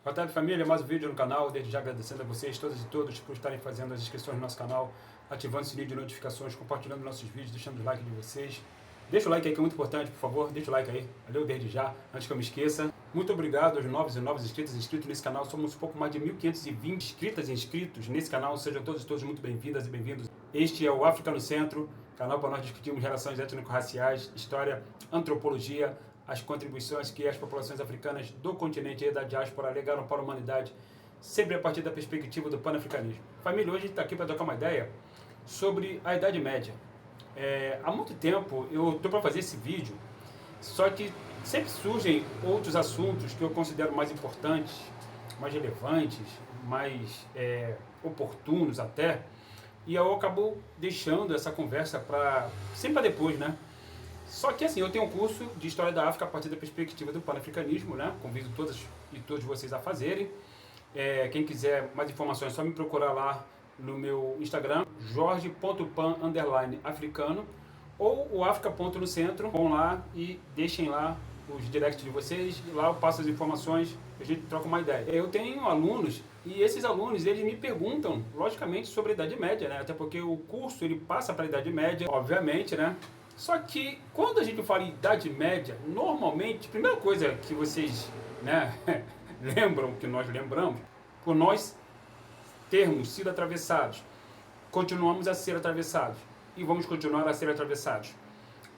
Boa tarde, família, mais um vídeo no canal. Desde já agradecendo a vocês, todas e todos, por estarem fazendo as inscrições no nosso canal, ativando o sininho de notificações, compartilhando nossos vídeos, deixando o like de vocês. Deixa o like aí que é muito importante, por favor, deixa o like aí. Valeu desde já, antes que eu me esqueça. Muito obrigado aos novos inscritos nesse canal. Somos um pouco mais de 1.520 inscritas e inscritos nesse canal. Sejam todos e todos muito bem-vindas e bem-vindos. Este é o África no Centro, canal para nós discutirmos relações étnico-raciais, história, antropologia, as contribuições que as populações africanas do continente e da diáspora legaram para a humanidade, sempre a partir da perspectiva do panafricanismo. Família, hoje a gente está aqui para trocar uma ideia sobre a Idade Média. Há muito tempo eu estou para fazer esse vídeo, só que sempre surgem outros assuntos que eu considero mais importantes, mais relevantes, mais oportunos até, e eu acabo deixando essa conversa sempre para depois, né? Só que assim, eu tenho um curso de História da África a partir da perspectiva do panafricanismo, né? Convido todas e todos vocês a fazerem. Quem quiser mais informações é só me procurar lá no meu Instagram, jorge.pan_africano, ou o africa.nocentro. Vão lá e deixem lá os directs de vocês, e lá eu passo as informações, a gente troca uma ideia. Eu tenho alunos, e esses alunos, eles me perguntam, logicamente, sobre a Idade Média, né? Até porque o curso, ele passa para a Idade Média, obviamente, né? Só que, quando a gente fala em Idade Média, normalmente, a primeira coisa que vocês, né, lembram, que nós lembramos, por nós termos sido atravessados, continuamos a ser atravessados, e vamos continuar a ser atravessados,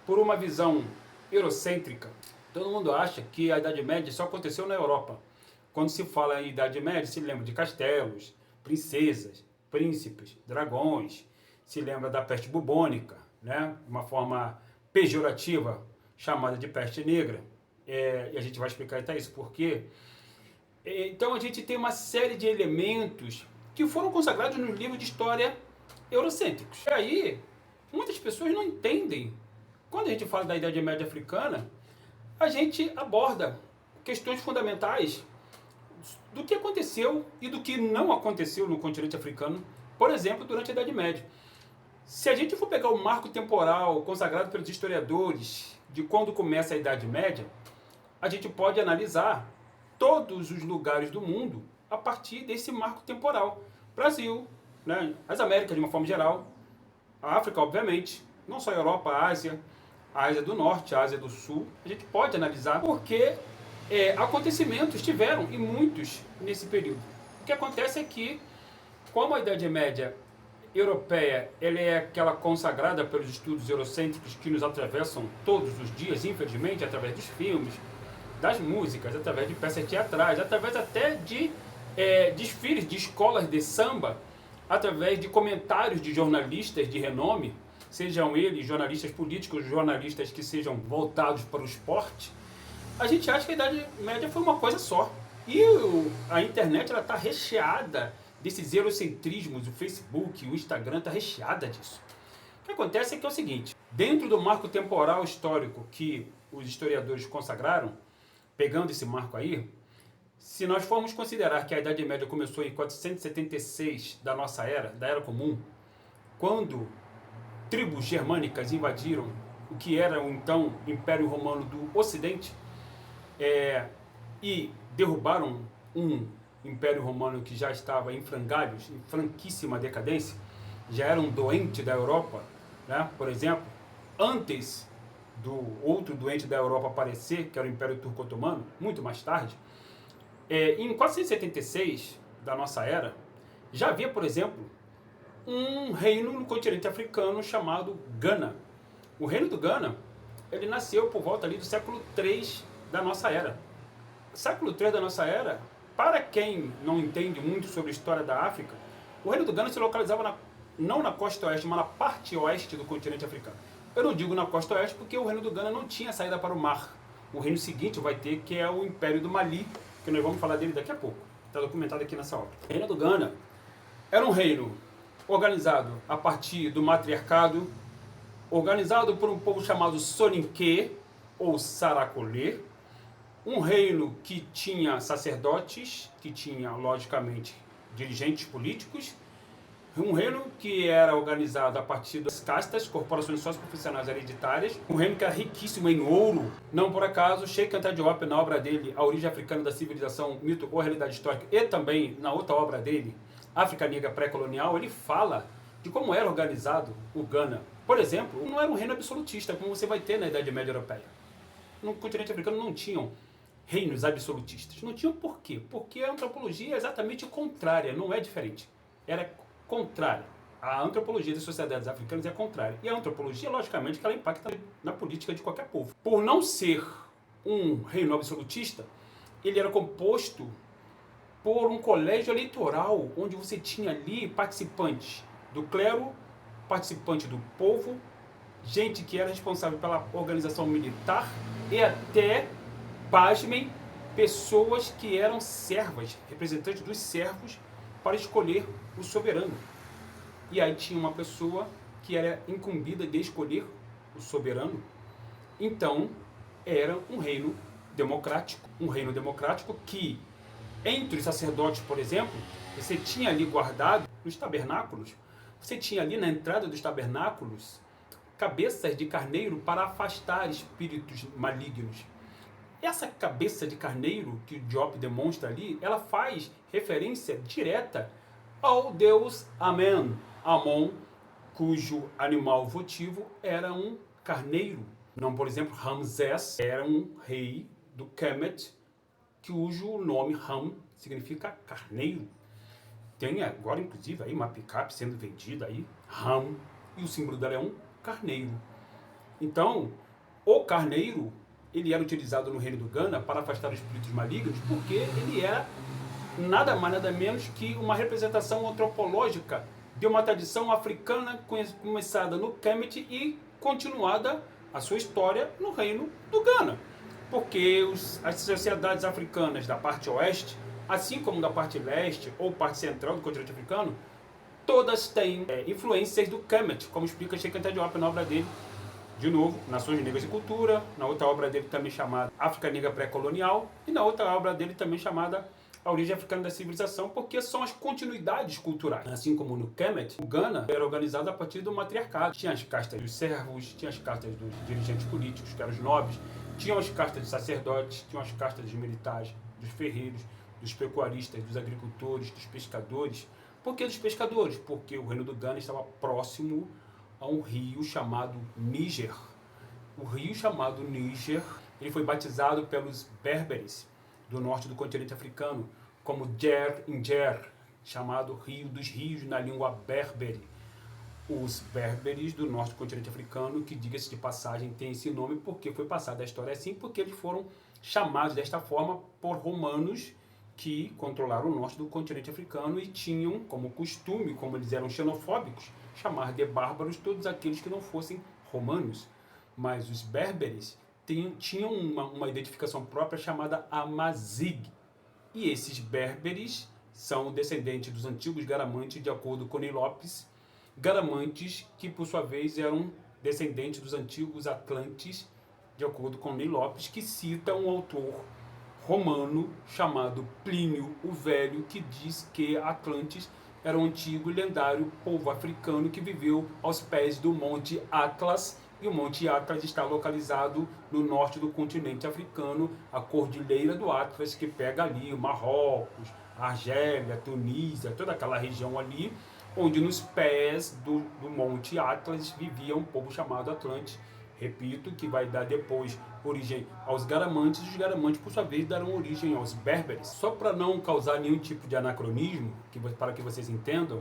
por uma visão eurocêntrica. Todo mundo acha que a Idade Média só aconteceu na Europa. Quando se fala em Idade Média, se lembra de castelos, princesas, príncipes, dragões, se lembra da peste bubônica, né? Uma forma pejorativa chamada de peste negra, e a gente vai explicar até isso porque. Então a gente tem uma série de elementos que foram consagrados nos livros de história eurocêntricos. E aí, muitas pessoas não entendem. Quando a gente fala da Idade Média africana, a gente aborda questões fundamentais do que aconteceu e do que não aconteceu no continente africano, por exemplo, durante a Idade Média. Se a gente for pegar o marco temporal consagrado pelos historiadores de quando começa a Idade Média, a gente pode analisar todos os lugares do mundo a partir desse marco temporal. Brasil, né, as Américas de uma forma geral, a África, obviamente, não só a Europa, a Ásia do Norte, a Ásia do Sul. A gente pode analisar porque acontecimentos tiveram, e muitos, nesse período. O que acontece é que, como a Idade Média europeia, ela é aquela consagrada pelos estudos eurocêntricos que nos atravessam todos os dias, infelizmente, através dos filmes, das músicas, através de peças teatrais, através até de desfiles de escolas de samba, através de comentários de jornalistas de renome, sejam eles jornalistas políticos, jornalistas que sejam voltados para o esporte. A gente acha que a Idade Média foi uma coisa só. E a internet está recheada desses eurocentrismos, o Facebook, o Instagram está recheada disso. O que acontece é que é o seguinte, dentro do marco temporal histórico que os historiadores consagraram, pegando esse marco aí, se nós formos considerar que a Idade Média começou em 476 da nossa era, da Era Comum, quando tribos germânicas invadiram o que era o então Império Romano do Ocidente, e derrubaram um Império Romano que já estava em frangalhos, em franquíssima decadência, já era um doente da Europa, né? Por exemplo, antes do outro doente da Europa aparecer, que era o Império Turco-Otomano, muito mais tarde, em 476 da nossa era, já havia, por exemplo, um reino no continente africano chamado Gana. O reino do Gana, ele nasceu por volta ali do século III da nossa era. Século III da nossa era, para quem não entende muito sobre a história da África, o reino do Gana se localizava não na costa oeste, mas na parte oeste do continente africano. Eu não digo na costa oeste porque o reino do Gana não tinha saída para o mar. O reino seguinte vai ter, que é o Império do Mali, que nós vamos falar dele daqui a pouco. Está documentado aqui nessa obra. O reino do Gana era um reino organizado a partir do matriarcado, organizado por um povo chamado Soninké, ou Saracolê, um reino que tinha sacerdotes, que tinha, logicamente, dirigentes políticos, Um reino que era organizado a partir das castas, corporações socioprofissionais hereditárias, um reino que era riquíssimo em ouro. Não por acaso, Cheikh Anta Diop, na obra dele, A Origem Africana da Civilização, Mito ou Realidade Histórica, e também na outra obra dele, África Negra Pré-Colonial, ele fala de como era organizado o Ghana. Por exemplo, não era um reino absolutista, como você vai ter na Idade Média Europeia. No continente africano não tinham reinos absolutistas. Não tinham por quê? Porque a antropologia é exatamente contrária, não é diferente. Era contrária. A antropologia das sociedades africanas é contrária. E a antropologia, logicamente, que ela impacta na política de qualquer povo. Por não ser um reino absolutista, ele era composto por um colégio eleitoral, onde você tinha ali participantes do clero, participantes do povo, gente que era responsável pela organização militar e até, pasmem, pessoas que eram servas, representantes dos servos, para escolher o soberano. E aí tinha uma pessoa que era incumbida de escolher o soberano. Então, era um reino democrático que, entre os sacerdotes, por exemplo, você tinha ali guardado nos tabernáculos, você tinha ali na entrada dos tabernáculos cabeças de carneiro para afastar espíritos malignos. Essa cabeça de carneiro que o Diop demonstra ali, ela faz referência direta ao deus Amen, Amon, cujo animal votivo era um carneiro. Não, por exemplo, Ramsés era um rei do Kemet, cujo nome Ram significa carneiro. Tem agora, inclusive, aí uma picape sendo vendida aí, Ram, e o símbolo dela é um carneiro. Então, o carneiro, ele era utilizado no reino do Ghana para afastar os espíritos malignos, porque ele era nada mais nada menos que uma representação antropológica de uma tradição africana começada no Kemet e continuada a sua história no reino do Ghana. Porque as sociedades africanas da parte oeste, assim como da parte leste ou parte central do continente africano, todas têm influências do Kemet, como explica Cheikh Anta Diop na obra dele, de novo, Nações Negras e Cultura, na outra obra dele também chamada África Negra Pré-Colonial, e na outra obra dele também chamada A Origem Africana da Civilização, porque são as continuidades culturais. Assim como no Kemet, o Ghana era organizado a partir do matriarcado. Tinha as castas dos servos, tinha as castas dos dirigentes políticos, que eram os nobres, tinham as castas dos sacerdotes, tinham as castas dos militares, dos ferreiros, dos pecuaristas, dos agricultores, dos pescadores. Por que dos pescadores? Porque o reino do Ghana estava próximo a um rio chamado Níger. O rio chamado Níger, ele foi batizado pelos berberes do norte do continente africano como Djer Indjer, chamado Rio dos Rios na língua berbere. Os berberes do norte do continente africano, que, diga-se de passagem, tem esse nome porque foi passada a história assim, porque eles foram chamados desta forma por romanos que controlaram o norte do continente africano e tinham como costume, como eles eram xenofóbicos, chamar de bárbaros todos aqueles que não fossem romanos. Mas os berberes tinham uma identificação própria chamada Amazigh. E esses berberes são descendentes dos antigos Garamantes, de acordo com Ney Lopes. Garamantes que, por sua vez, eram descendentes dos antigos Atlantes, de acordo com Ney Lopes, que cita um autor romano chamado Plínio o Velho, que diz que Atlantes era um antigo e lendário povo africano que viveu aos pés do Monte Atlas, e o Monte Atlas está localizado no norte do continente africano, a Cordilheira do Atlas, que pega ali o Marrocos, a Argélia, a Tunísia, toda aquela região ali, onde nos pés do Monte Atlas vivia um povo chamado Atlante. Repito, que vai dar depois origem aos Garamantes, e os Garamantes, por sua vez, darão origem aos berberes. Só para não causar nenhum tipo de anacronismo, para que vocês entendam,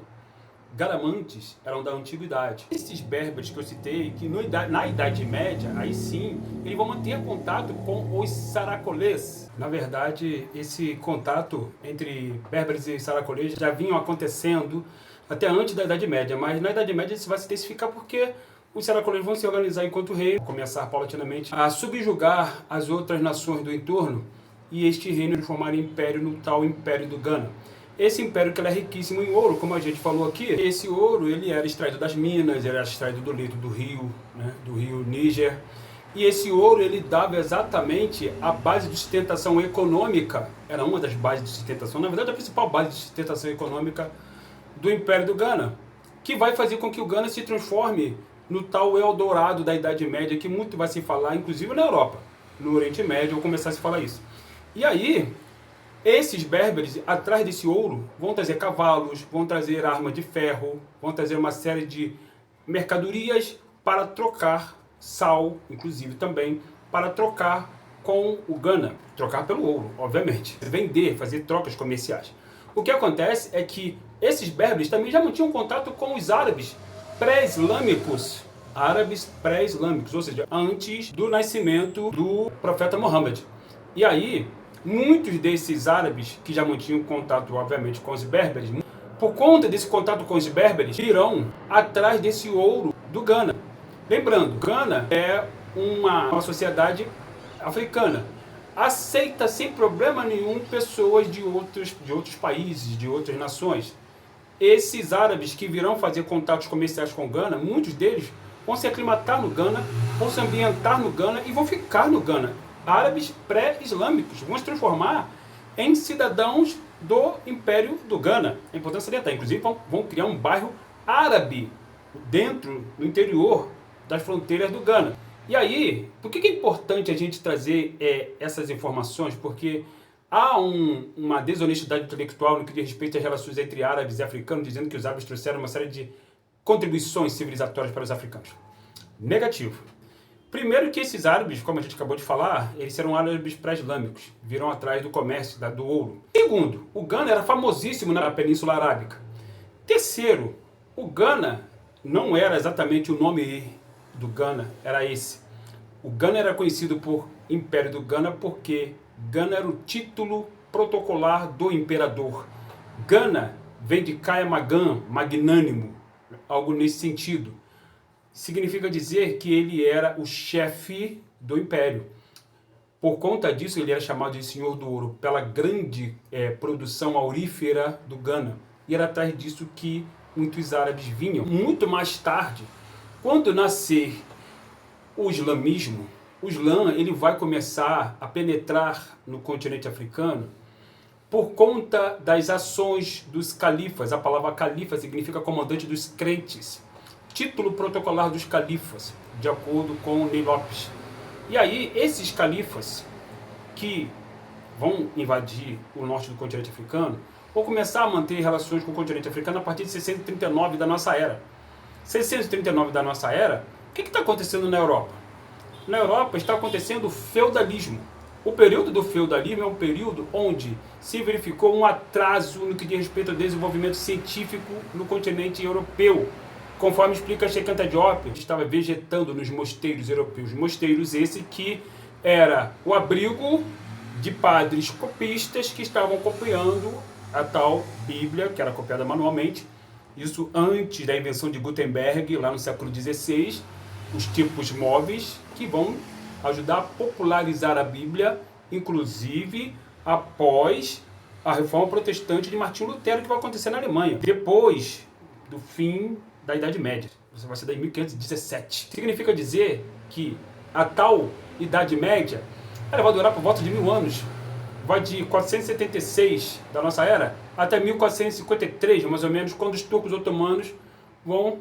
Garamantes eram da antiguidade. Esses berberes que eu citei, que na Idade Média, aí sim, eles vão manter contato com os saracolês. Na verdade, esse contato entre berberes e saracolês já vinham acontecendo até antes da Idade Média, mas na Idade Média isso vai se intensificar porque os saracolês vão se organizar enquanto reino, começar paulatinamente a subjugar as outras nações do entorno e este reino formar império no tal Império do Ghana. Esse império que era riquíssimo em ouro, como a gente falou aqui, esse ouro ele era extraído das minas, ele era extraído do leito do rio, né, do rio Níger, e esse ouro ele dava exatamente a base de sustentação econômica, era uma das bases de sustentação, na verdade a principal base de sustentação econômica do Império do Ghana, que vai fazer com que o Ghana se transforme no tal Eldorado da Idade Média, que muito vai se falar, inclusive na Europa, no Oriente Médio, vou começar a se falar isso. E aí, esses berberes, atrás desse ouro, vão trazer cavalos, vão trazer armas de ferro, vão trazer uma série de mercadorias para trocar sal, inclusive também, para trocar com o Ghana, trocar pelo ouro, obviamente, vender, fazer trocas comerciais. O que acontece é que esses berberes também já mantinham contato com os árabes pré-islâmicos, ou seja, antes do nascimento do profeta Muhammad. E aí, muitos desses árabes que já mantinham contato, obviamente, com os berberes, por conta desse contato com os berberes, irão atrás desse ouro do Ghana. Lembrando, Ghana é uma sociedade africana. Aceita sem problema nenhum pessoas de outros países, de outras nações. Esses árabes que virão fazer contatos comerciais com o Ghana, muitos deles vão se aclimatar no Ghana, vão se ambientar no Ghana e vão ficar no Ghana. Árabes pré-islâmicos vão se transformar em cidadãos do Império do Ghana. É importante salientar, inclusive vão criar um bairro árabe dentro, no interior das fronteiras do Ghana. E aí, por que é importante a gente trazer essas informações? Porque há uma desonestidade intelectual no que diz respeito às relações entre árabes e africanos, dizendo que os árabes trouxeram uma série de contribuições civilizatórias para os africanos. Negativo. Primeiro que esses árabes, como a gente acabou de falar, eles serão árabes pré-islâmicos, viram atrás do comércio, do ouro. Segundo, o Ghana era famosíssimo na Península Arábica. Terceiro, o Ghana não era exatamente o nome do Ghana, era esse. O Ghana era conhecido por Império do Ghana porque Ghana era o título protocolar do imperador. Ghana vem de Kaya Magan, magnânimo, algo nesse sentido. Significa dizer que ele era o chefe do império. Por conta disso, ele era chamado de Senhor do Ouro, pela grande produção aurífera do Ghana. E era atrás disso que muitos árabes vinham. Muito mais tarde, quando nascer o islamismo, o Islã ele vai começar a penetrar no continente africano por conta das ações dos califas. A palavra califa significa comandante dos crentes. Título protocolar dos califas, de acordo com Ney Lopes. E aí, esses califas que vão invadir o norte do continente africano, vão começar a manter relações com o continente africano a partir de 639 da nossa era. 639 da nossa era, o que está acontecendo na Europa? Na Europa está acontecendo o feudalismo. O período do feudalismo é um período onde se verificou um atraso no que diz respeito ao desenvolvimento científico no continente europeu. Conforme explica Cheikh Anta Diop, estava vegetando nos mosteiros europeus. Mosteiros esse que era o abrigo de padres copistas que estavam copiando a tal Bíblia, que era copiada manualmente. Isso antes da invenção de Gutenberg, lá no século XVI, os tipos móveis que vão ajudar a popularizar a Bíblia, inclusive após a reforma protestante de Martinho Lutero, que vai acontecer na Alemanha, depois do fim da Idade Média. Você vai ser da 1517. Significa dizer que a tal Idade Média ela vai durar por volta de 1000 anos. Vai de 476 da nossa era até 1453, mais ou menos, quando os turcos otomanos vão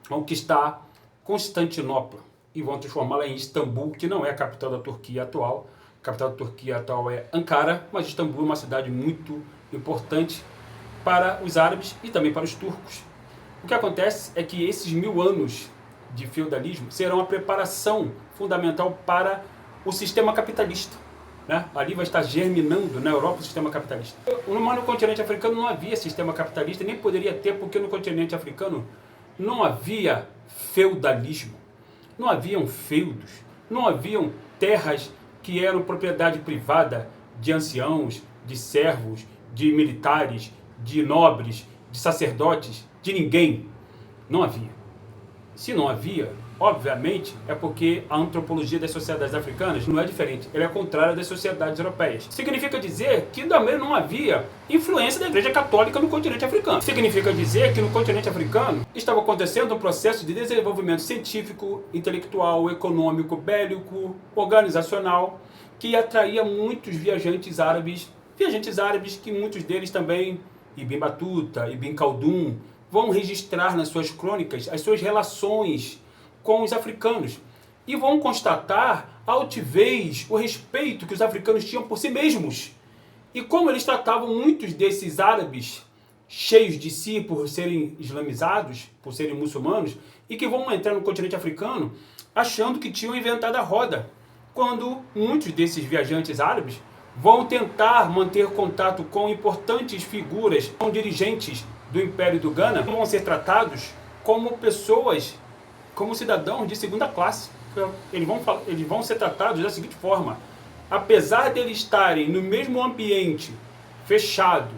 conquistar Constantinopla e vão transformá-la em Istambul, que não é a capital da Turquia atual. A capital da Turquia atual é Ankara, mas Istambul é uma cidade muito importante para os árabes e também para os turcos. O que acontece é que esses 1000 anos de feudalismo serão a preparação fundamental para o sistema capitalista. Né? Ali vai estar germinando na Europa o sistema capitalista. Mas no continente africano não havia sistema capitalista, nem poderia ter, porque no continente africano não havia feudalismo, não haviam feudos, não haviam terras que eram propriedade privada de anciãos, de servos, de militares, de nobres, de sacerdotes, de ninguém. Não havia. Se não havia, obviamente, é porque a antropologia das sociedades africanas não é diferente. Ela é contrária das sociedades europeias. Significa dizer que também não havia influência da Igreja Católica no continente africano. Significa dizer que no continente africano estava acontecendo um processo de desenvolvimento científico, intelectual, econômico, bélico, organizacional, que atraía muitos viajantes árabes que muitos deles também Ibn Battuta, Ibn Khaldun, vão registrar nas suas crônicas as suas relações com os africanos e vão constatar a altivez, o respeito que os africanos tinham por si mesmos e como eles tratavam muitos desses árabes cheios de si por serem islamizados, por serem muçulmanos, e que vão entrar no continente africano achando que tinham inventado a roda, quando muitos desses viajantes árabes vão tentar manter contato com importantes figuras, com dirigentes do Império do Ghana, vão ser tratados como pessoas, como cidadãos de segunda classe. Eles vão ser tratados da seguinte forma: apesar de eles estarem no mesmo ambiente fechado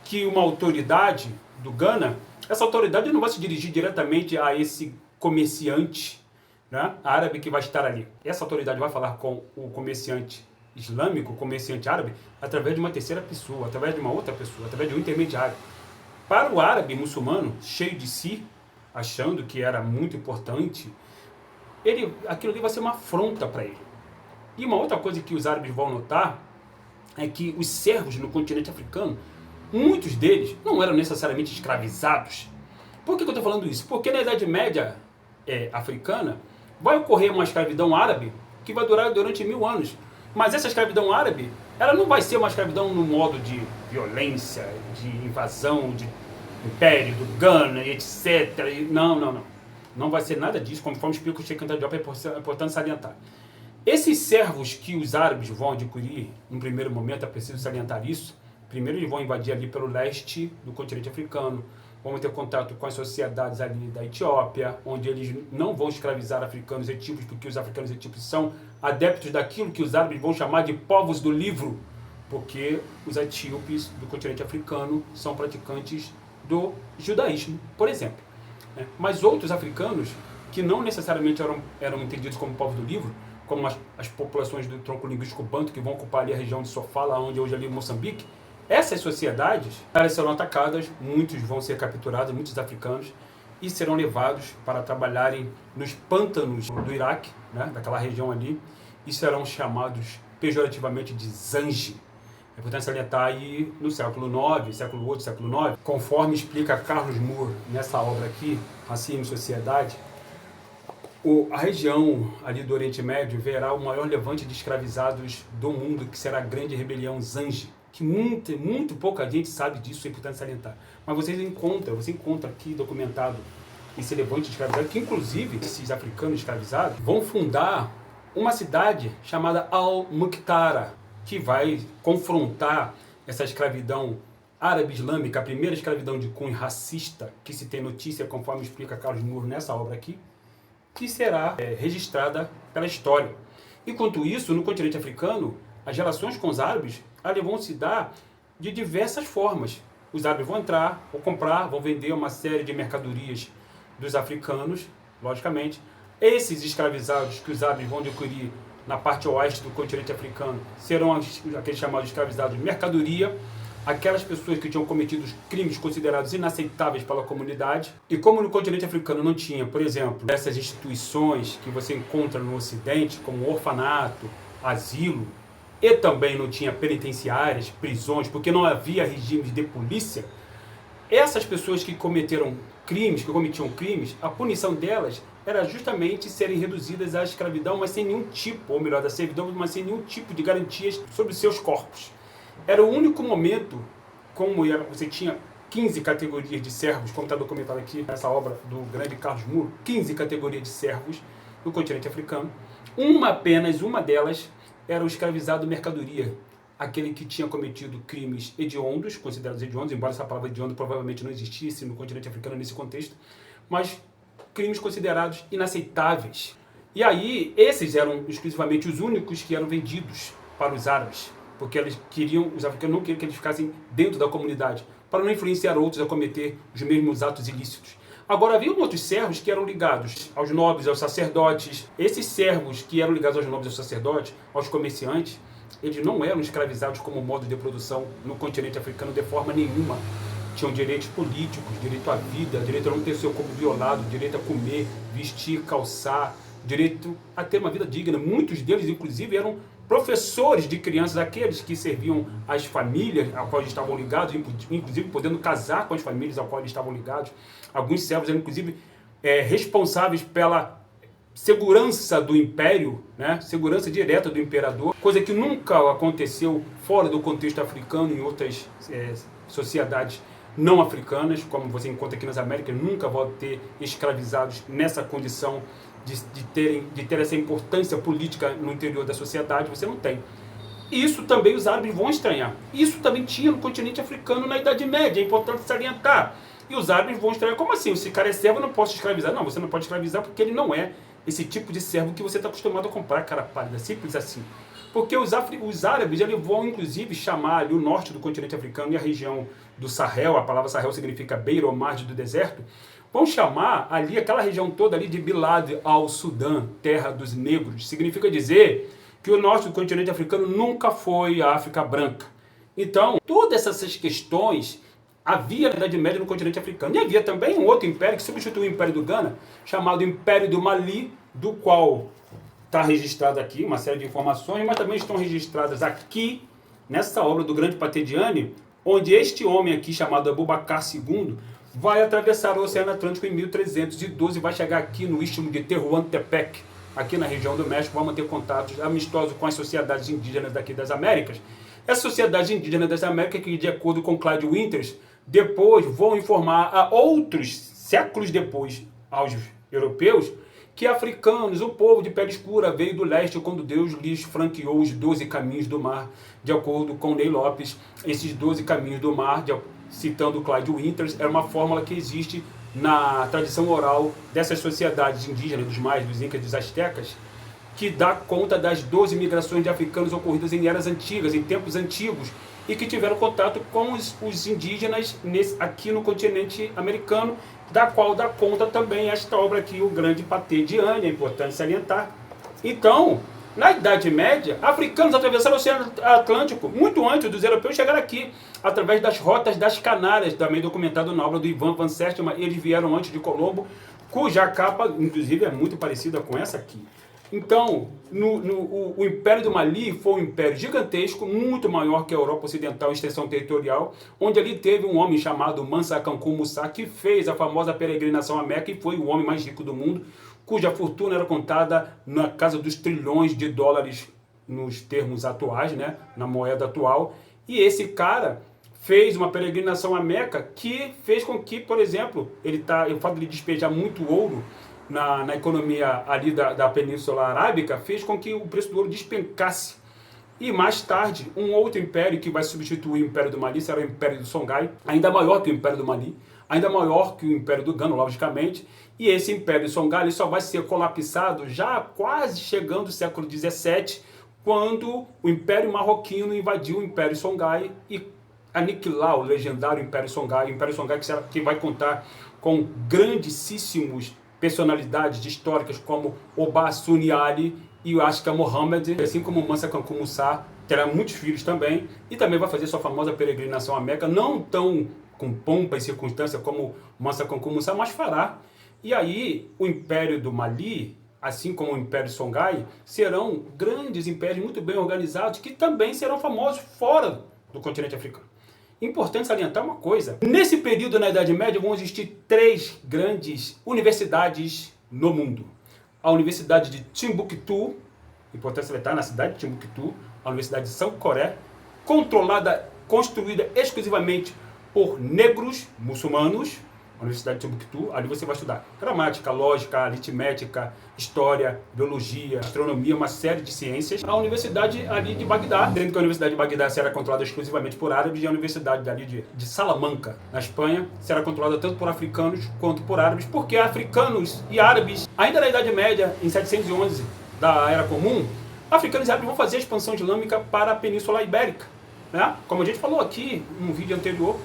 que uma autoridade do Ghana, essa autoridade não vai se dirigir diretamente a esse comerciante, né, árabe que vai estar ali. Essa autoridade vai falar com o comerciante islâmico, o comerciante árabe, através de uma terceira pessoa, através de uma outra pessoa, através de um intermediário. Para o árabe muçulmano, cheio de si, achando que era muito importante, aquilo ali vai ser uma afronta para ele. E uma outra coisa que os árabes vão notar é que os servos no continente africano, muitos deles não eram necessariamente escravizados. Por que eu estou falando isso? Porque na Idade Média africana vai ocorrer uma escravidão árabe que vai durar durante 1000 anos. Mas essa escravidão árabe, ela não vai ser uma escravidão no modo de violência, de invasão, de império do Ghana, etc. Não. Não vai ser nada disso, conforme explica o Sheikh Anta Diop, é importante salientar. Esses servos que os árabes vão adquirir, no primeiro momento, é preciso salientar isso. Primeiro eles vão invadir ali pelo leste do continente africano, vão ter contato com as sociedades ali da Etiópia, onde eles não vão escravizar africanos etíopes, porque os africanos etíopes são adeptos daquilo que os árabes vão chamar de povos do livro, porque os etíopes do continente africano são praticantes do judaísmo, por exemplo. Mas outros africanos, que não necessariamente eram entendidos como povos do livro, como as populações do tronco linguístico banto, que vão ocupar ali a região de Sofala, onde hoje é ali Moçambique, essas sociedades, elas serão atacadas, muitos vão ser capturados, muitos africanos, e serão levados para trabalharem nos pântanos do Iraque, né, daquela região ali, e serão chamados pejorativamente de Zanji. É importante salientar aí no século IX, século VIII, século IX, conforme explica Carlos Moore nessa obra aqui, Racismo e Sociedade, a região ali do Oriente Médio verá o maior levante de escravizados do mundo, que será a grande rebelião Zanji, que muito pouca gente sabe disso, é importante salientar. Mas você encontra aqui documentado esse levante de escravizados, que inclusive esses africanos escravizados vão fundar uma cidade chamada Al-Muqtara, que vai confrontar essa escravidão árabe-islâmica, a primeira escravidão de cunho racista que se tem notícia, conforme explica Carlos Moore nessa obra aqui, que será registrada pela história. Enquanto isso, no continente africano, as relações com os árabes vão se dar de diversas formas. Os árabes vão entrar, vão comprar, vão vender uma série de mercadorias dos africanos, logicamente. Esses escravizados que os árabes vão adquirir na parte oeste do continente africano serão aqueles chamados escravizados de mercadoria, aquelas pessoas que tinham cometido crimes considerados inaceitáveis pela comunidade. E como no continente africano não tinha, por exemplo, essas instituições que você encontra no Ocidente, como orfanato, asilo, e também não tinha penitenciárias, prisões, porque não havia regimes de polícia, essas pessoas que cometiam crimes, a punição delas era justamente serem reduzidas à escravidão, mas sem nenhum tipo, ou melhor, da servidão, mas sem nenhum tipo de garantias sobre seus corpos. Era o único momento, como você tinha 15 categorias de servos, como está documentado aqui nessa obra do grande Carlos Moore, 15 categorias de servos no continente africano. Apenas uma delas era o escravizado mercadoria, aquele que tinha cometido crimes hediondos, considerados hediondos, embora essa palavra hediondo provavelmente não existisse no continente africano nesse contexto, mas crimes considerados inaceitáveis. E aí, esses eram exclusivamente os únicos que eram vendidos para os árabes, porque os africanos não queriam que eles ficassem dentro da comunidade, para não influenciar outros a cometer os mesmos atos ilícitos. Agora, haviam outros servos que eram ligados aos nobres, aos sacerdotes. Esses servos que eram ligados aos nobres, aos sacerdotes, aos comerciantes, eles não eram escravizados como modo de produção no continente africano de forma nenhuma. Tinham direitos políticos, direito à vida, direito a não ter seu corpo violado, direito a comer, vestir, calçar, direito a ter uma vida digna. Muitos deles, inclusive, eram professores de crianças, aqueles que serviam as famílias a qual eles estavam ligados, inclusive podendo casar com as famílias a qual eles estavam ligados. Alguns servos eram, inclusive, responsáveis pela segurança do império, né? Segurança direta do imperador, coisa que nunca aconteceu fora do contexto africano em outras sociedades não africanas, como você encontra aqui nas Américas. Nunca vão ter escravizados nessa condição de ter essa importância política no interior da sociedade. Você não tem. Isso também os árabes vão estranhar. Isso também tinha no continente africano na Idade Média, é importante salientar. E os árabes vão estranhar, como assim? Se cara é servo, eu não posso escravizar. Não, você não pode escravizar porque ele não é esse tipo de servo que você está acostumado a comprar, cara pálida, simples assim. Porque os árabes eles vão, inclusive, chamar ali o norte do continente africano e a região do Sahel, a palavra Sahel significa beira ou margem do deserto, vão chamar ali aquela região toda ali de Bilad al-Sudã, terra dos negros. Significa dizer que o norte do continente africano nunca foi a África branca. Então, todas essas questões havia na Idade Média no continente africano. E havia também um outro império que substituiu o Império do Ghana, chamado Império do Mali, do qual está registrado aqui uma série de informações, mas também estão registradas aqui, nessa obra do grande Patediani, onde este homem aqui, chamado Abubakar II, vai atravessar o Oceano Atlântico em 1312 e vai chegar aqui no istmo de Tehuantepec, aqui na região do México, vai manter contatos amistosos com as sociedades indígenas daqui das Américas. Essa sociedade indígena das Américas, que de acordo com Clyde Winters, depois vão informar a outros séculos depois aos europeus que africanos, o povo de pele escura, veio do leste quando Deus lhes franqueou os 12 caminhos do mar, de acordo com Ney Lopes. Esses 12 caminhos do mar, citando Clyde Winters, era uma fórmula que existe na tradição oral dessas sociedades indígenas, dos maias, dos incas, dos astecas, que dá conta das 12 migrações de africanos ocorridas em eras antigas, em tempos antigos, e que tiveram contato com os indígenas aqui no continente americano, da qual dá conta também esta obra aqui, o grande Patediani, é importante salientar. Então, na Idade Média, africanos atravessaram o Oceano Atlântico muito antes dos europeus chegarem aqui, através das rotas das Canárias, também documentado na obra do Ivan Van Sertima. Eles vieram antes de Colombo, cuja capa, inclusive, é muito parecida com essa aqui. Então, o Império do Mali foi um império gigantesco, muito maior que a Europa Ocidental em extensão territorial, onde ali teve um homem chamado Mansa Kankou Musa, que fez a famosa peregrinação à Meca e foi o homem mais rico do mundo, cuja fortuna era contada na casa dos trilhões de dólares nos termos atuais, né, na moeda atual. E esse cara fez uma peregrinação à Meca que fez com que, por exemplo, o fato de ele despejar muito ouro na economia ali da Península Arábica, fez com que o preço do ouro despencasse. E mais tarde, um outro império que vai substituir o Império do Mali será o Império do Songhai, ainda maior que o Império do Mali, ainda maior que o Império do Ghana, logicamente. E esse Império do Songhai só vai ser colapsado já quase chegando ao século XVII, quando o Império Marroquino invadiu o Império Songhai e aniquilar o legendário Império Songhai, que vai contar com grandíssimos personalidades históricas como Oba Suni Ali e o Ashka Mohammed, assim como Mansa Kankou Musa, terá muitos filhos também, e também vai fazer sua famosa peregrinação à Meca, não tão com pompa e circunstância como Mansa Kankou Musa, mas fará. E aí o Império do Mali, assim como o Império Songhai, serão grandes impérios muito bem organizados, que também serão famosos fora do continente africano. Importante salientar uma coisa: nesse período, na Idade Média, vão existir 3 grandes universidades no mundo. A Universidade de Timbuktu, importante salientar, na cidade de Timbuktu, a Universidade de Sankoré, construída exclusivamente por negros muçulmanos. A Universidade de Timbuktu, ali você vai estudar gramática, lógica, aritmética, história, biologia, astronomia, uma série de ciências. A Universidade ali de Bagdá, dentro que a Universidade de Bagdá será controlada exclusivamente por árabes, e a Universidade ali de Salamanca, na Espanha, será controlada tanto por africanos quanto por árabes, porque africanos e árabes, ainda na Idade Média, em 711 da Era Comum, africanos e árabes vão fazer a expansão islâmica para a Península Ibérica, né? Como a gente falou aqui no vídeo anterior,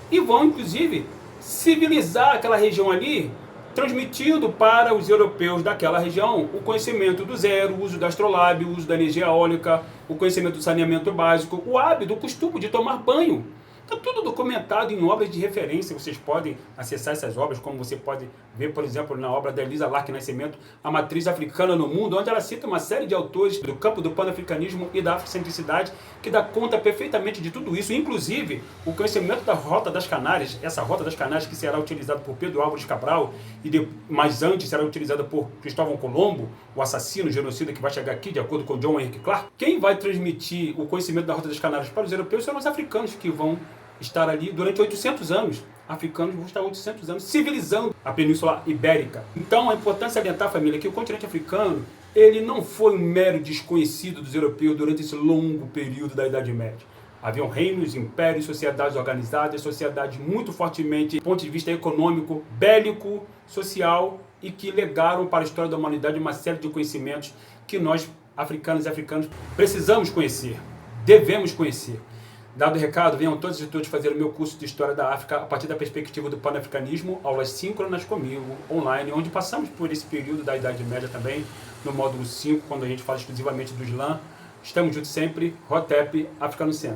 e vão, inclusive, civilizar aquela região ali, transmitindo para os europeus daquela região o conhecimento do zero, o uso da astrolábio, o uso da energia eólica, o conhecimento do saneamento básico, o hábito, o costume de tomar banho. Está tudo documentado em obras de referência, vocês podem acessar essas obras, como você pode ver, por exemplo, na obra da Elisa Lark Nascimento, A Matriz Africana no Mundo, onde ela cita uma série de autores do campo do panafricanismo e da afrocentricidade, que dá conta perfeitamente de tudo isso, inclusive o conhecimento da Rota das Canárias, essa Rota das Canárias que será utilizada por Pedro Álvares Cabral, e mais antes será utilizada por Cristóvão Colombo, o assassino, o genocida que vai chegar aqui, de acordo com John Henrik Clarke. Quem vai transmitir o conhecimento da Rota das Canárias para os europeus são os africanos, que vão estar ali durante 800 anos. Africanos vão estar 800 anos civilizando a Península Ibérica. Então é importante salientar, família, que o continente africano ele não foi um mero desconhecido dos europeus durante esse longo período da Idade Média. Haviam reinos, impérios, sociedades organizadas, sociedades muito fortemente do ponto de vista econômico, bélico, social, e que legaram para a história da humanidade uma série de conhecimentos que nós, africanos e africanos, precisamos conhecer, devemos conhecer. Dado o recado, venham todos e todas fazer o meu curso de História da África a partir da perspectiva do panafricanismo, aulas síncronas comigo, online, onde passamos por esse período da Idade Média também, no módulo 5, quando a gente fala exclusivamente do Islã. Estamos juntos sempre, Hotep, África no Centro.